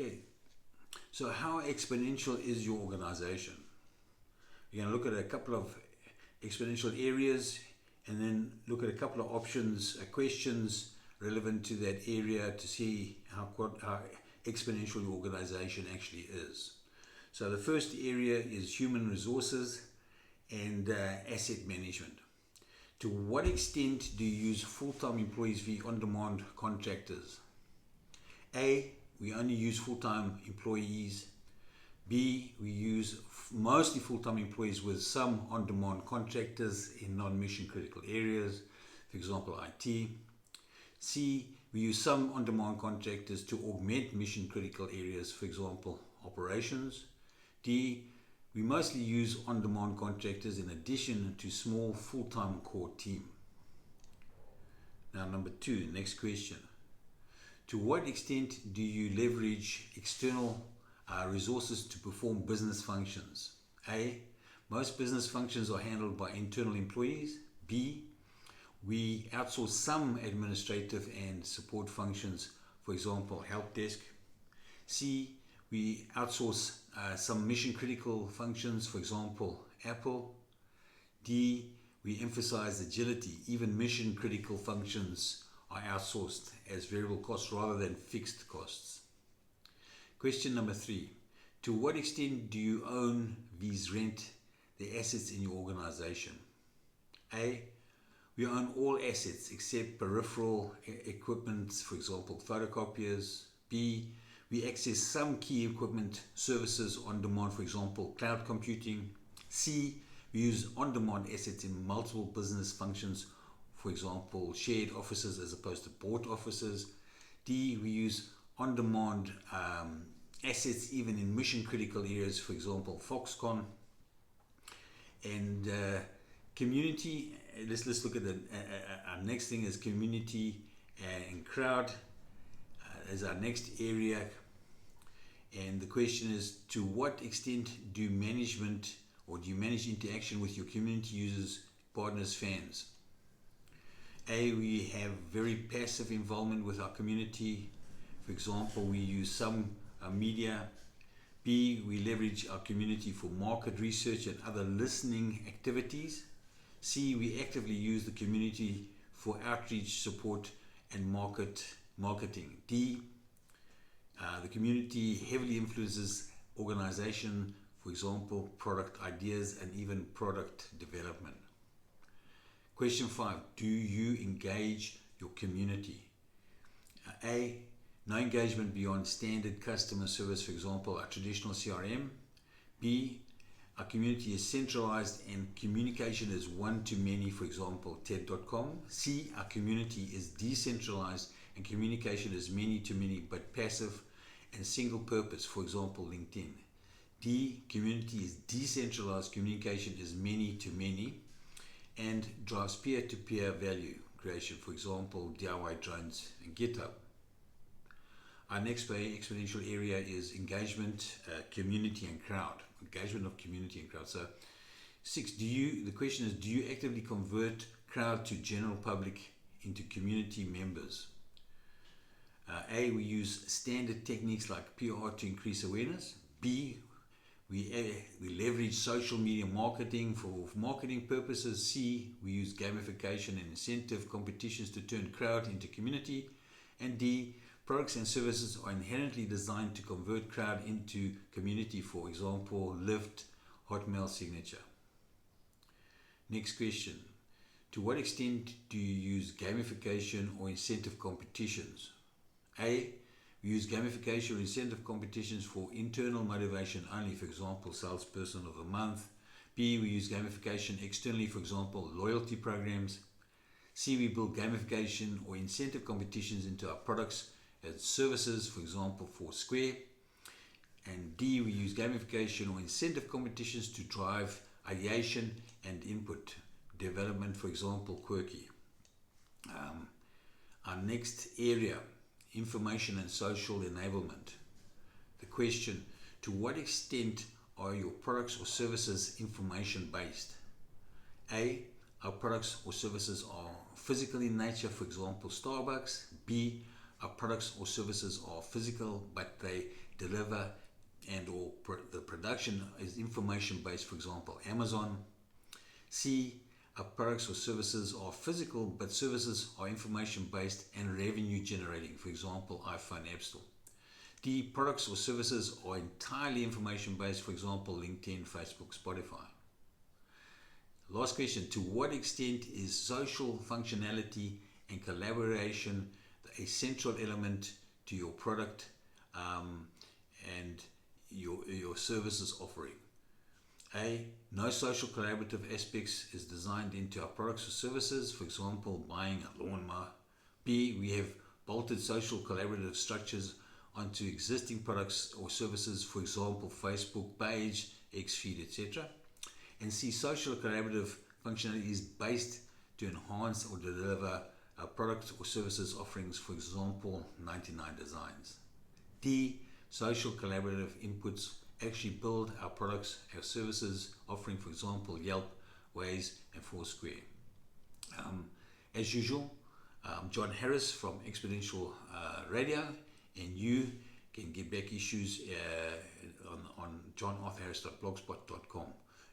Okay, so how exponential is your organization? You're going to look at a couple of exponential areas and then look at a couple of options, questions relevant to that area to see how exponential your organization actually is. So the first area is human resources and asset management. To what extent do you use full-time employees via on-demand contractors? A, we only use full-time employees. B, we use mostly full-time employees with some on-demand contractors in non-mission critical areas, for example IT. C, we use some on-demand contractors to augment mission critical areas, for example operations. D, we mostly use on-demand contractors in addition to small full-time core team. Now number 2, next question. To what extent do you leverage external resources to perform business functions? A, most business functions are handled by internal employees. B, we outsource some administrative and support functions, for example help desk. C, we outsource some mission critical functions, for example Apple. D, we emphasize agility. Even mission critical functions are outsourced as variable costs rather than fixed costs. Question number 3. To what extent do you own, rent the assets in your organization? A, we own all assets except peripheral equipment, for example photocopiers. B, we access some key equipment services on demand, for example cloud computing. C, we use on-demand assets in multiple business functions, for example shared offices as opposed to bought offices. D, we use on-demand assets even in mission critical areas, for example Foxconn. And community, let's look at our next thing is community and crowd as our next area. And the question is, to what extent do you manage interaction with your community users, partners, fans? A, we have very passive involvement with our community. For example, we use some media. B, we leverage our community for market research and other listening activities. C, we actively use the community for outreach, support, and marketing. D, the community heavily influences organization, for example, product ideas and even product development. Question 5, do you engage your community? A, no engagement beyond standard customer service, for example, our traditional CRM. B, our community is centralized and communication is one-to-many, for example, TED.com. C, our community is decentralized and communication is many-to-many but passive and single purpose, for example, LinkedIn. D, community is decentralized, communication is many-to-many and drives peer-to-peer value creation, for example, DIY drones and GitHub. Our next exponential area is engagement, community and crowd. Engagement of community and crowd. So 6, the question is, do you actively convert crowd to general public into community members? A, we use standard techniques like PR to increase awareness. B, we leverage social media marketing for marketing purposes. C, we use gamification and incentive competitions to turn crowd into community. And D, products and services are inherently designed to convert crowd into community, for example, Lyft, Hotmail signature. Next question. To what extent do you use gamification or incentive competitions? A, we use gamification or incentive competitions for internal motivation only, for example, salesperson of the month. B, we use gamification externally, for example, loyalty programs. C, we build gamification or incentive competitions into our products and services, for example, for Square. And D, we use gamification or incentive competitions to drive ideation and input development, for example, Quirky. Our next area, information and social enablement. The question, to what extent are your products or services information based? A, our products or services are physical in nature, for example, Starbucks. B, our products or services are physical, but they deliver the production is information based, for example, Amazon. C, our products or services are physical, but services are information based and revenue generating, for example, iPhone App Store. D, products or services are entirely information based, for example, LinkedIn, Facebook, Spotify. Last question, to what extent is social functionality and collaboration a central element to your product and your services offering? A, no social collaborative aspects is designed into our products or services, for example, buying a lawnmower. B, we have bolted social collaborative structures onto existing products or services, for example, Facebook page, Xfeed, etc. And C, social collaborative functionality is based to enhance or deliver our product or services offerings, for example, 99 Designs. D, social collaborative inputs actually build our products, our services offering, for example, Yelp, Waze, and Foursquare. As usual, I'm John Harris from Exponential Radio, and you can get back issues on johnarthurharris.blogspot.com.